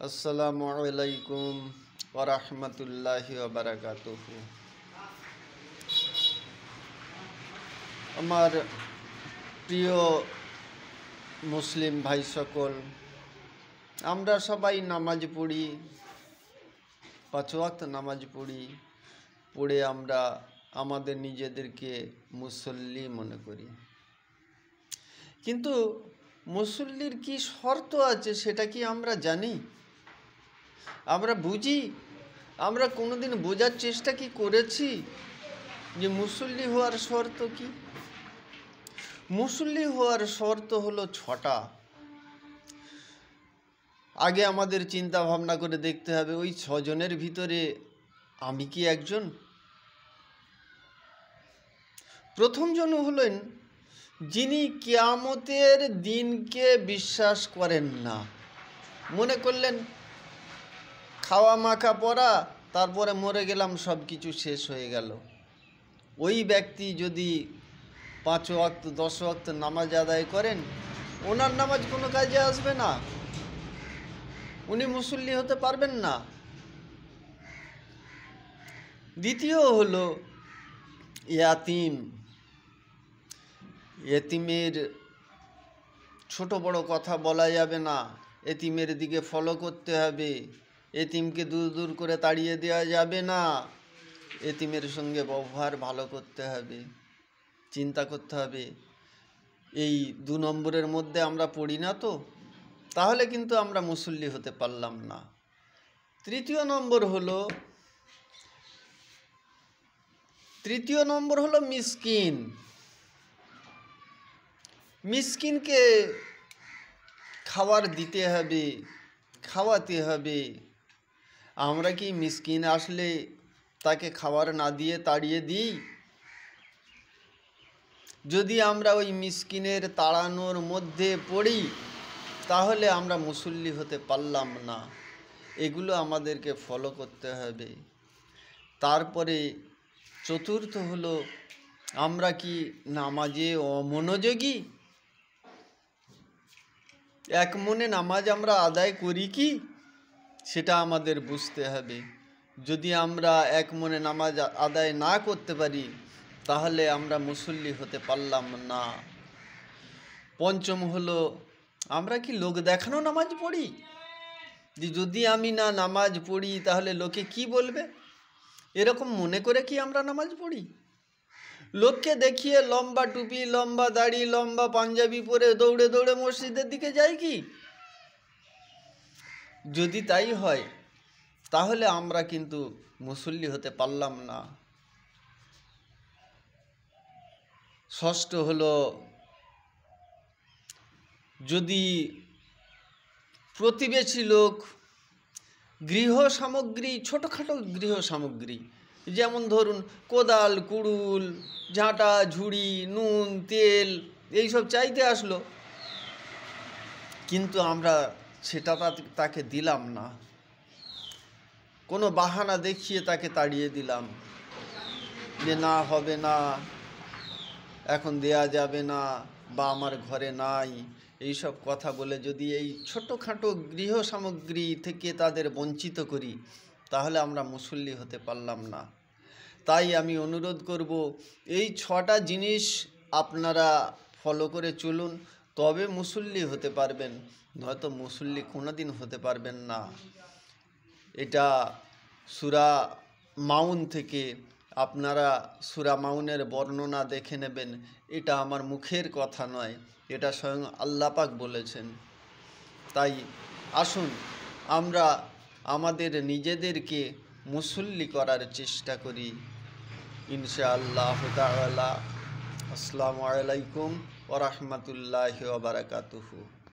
আসসালামু আলাইকুম ওয়া রাহমাতুল্লাহি ওয়া বারাকাতুহু। আমার প্রিয় মুসলিম ভাই সকল, আমরা সবাই নামাজ পড়ি, 5 ওয়াক্ত নামাজ পড়ে আমরা আমাদের নিজেদেরকে মুসল্লি মনে করি। কিন্তু মুসল্লির কি শর্ত আছে সেটা কি আমরা জানি? আমরা বুঝি? আমরা কোনোদিন বোঝার চেষ্টা কি করেছি যে মুসল্লি হওয়ার শর্ত কি? মুসল্লি হওয়ার শর্ত হলো 6টা। আগে আমাদের চিন্তা ভাবনা করে দেখতে হবে, ওই 6 জনের ভিতরে আমি কি একজন? প্রথম জন হলেন যিনি কিয়ামতের দিনকে বিশ্বাস করেন না। মনে করলেন খাওয়া মাখা পড়া, তারপরে মরে গেলাম, সব কিছু শেষ হয়ে গেল। ওই ব্যক্তি যদি 5 ওয়াক্ত 10 ওয়াক্ত নামাজ আদায় করেন, ওনার নামাজ কোনো কাজে আসবে না, উনি মুসল্লি হতে পারবেন না। দ্বিতীয় হলো ইয়াতিম। এতিমের ছোট বড় কথা বলা যাবে না, এতিমের দিকে ফলো করতে হবে, এতিমকে দূর দূর করে তাড়িয়ে দেওয়া যাবে না, এতিমের সঙ্গে ব্যবহার ভালো করতে হবে, চিন্তা করতে হবে। এই 2 নম্বরের মধ্যে আমরা পড়ি না তো, তাহলে কিন্তু আমরা মুসল্লি হতে পারলাম না। তৃতীয় নম্বর হলো মিসকিন। মিসকিনকে খাবার দিতে হবে, খাওয়াতে হবে। আমরা কি মিসকিন আসলে তাকে খাবার না দিয়ে তাড়িয়ে দিই? যদি আমরা ওই মিসকিনের তাড়ানোর মধ্যে পড়ি, তাহলে আমরা মুসল্লি হতে পারলাম না। এগুলো আমাদেরকে ফলো করতে হবে। তারপরে চতুর্থ হলো, আমরা কি নামাজে অমনোযোগী? এক মনে নামাজ আমরা আদায় করি কি, সেটা আমাদের বুঝতে হবে। যদি আমরা এক মনে নামাজ আদায় না করতে পারি, তাহলে আমরা মুসল্লি হতে পারলাম না। পঞ্চম হলো, আমরা কি লোক দেখানো নামাজ পড়ি? যে যদি আমি না নামাজ পড়ি তাহলে লোকে কি বলবে, এরকম মনে করে কি আমরা নামাজ পড়ি? লোককে দেখিয়ে লম্বা টুপি, লম্বা দাড়ি, লম্বা পাঞ্জাবি পরে দৌড়ে দৌড়ে মসজিদের দিকে যাই কি? যদি তাই হয়, তাহলে আমরা কিন্তু মুসল্লি হতে পারলাম না। ষষ্ঠ হলো, যদি প্রতিবেশী লোক গৃহ সামগ্রী, ছোটোখাটো গৃহ সামগ্রী, যেমন ধরুন কোদাল, কুড়ুল, ঝাঁটা, ঝুড়ি, নুন, তেল, এইসব চাইতে আসলো, কিন্তু আমরা সেটা তাকে দিলাম না, কোনো বাহানা দেখিয়ে তাকে তাড়িয়ে দিলাম, যে না হবে না, এখন দেয়া যাবে না, বা আমার ঘরে নাই, এইসব কথা বলে যদি এই ছোটোখাটো গৃহ সামগ্রী থেকে তাদের বঞ্চিত করি, তাহলে আমরা মুসল্লি হতে পারলাম না। তাই আমি অনুরোধ করব, এই 6টা জিনিস আপনারা ফলো করে চলুন, তবে মুসল্লি হতে পারবেন, নয়তো মুসল্লি কোনোদিন হতে পারবেন না। এটা সূরা মাউন থেকে, আপনারা সূরা মাউনের বর্ণনা দেখে নেবেন। এটা আমার মুখের কথা নয়, এটা স্বয়ং আল্লাহ পাক বলেছেন। তাই আসুন আমরা আমাদের নিজেদেরকে মুসল্লি করার চেষ্টা করি, ইনশাআল্লাহ তাআলা। আসসালামু আলাইকুম ওয়া রাহমাতুল্লাহি ওয়া বারাকাতুহু।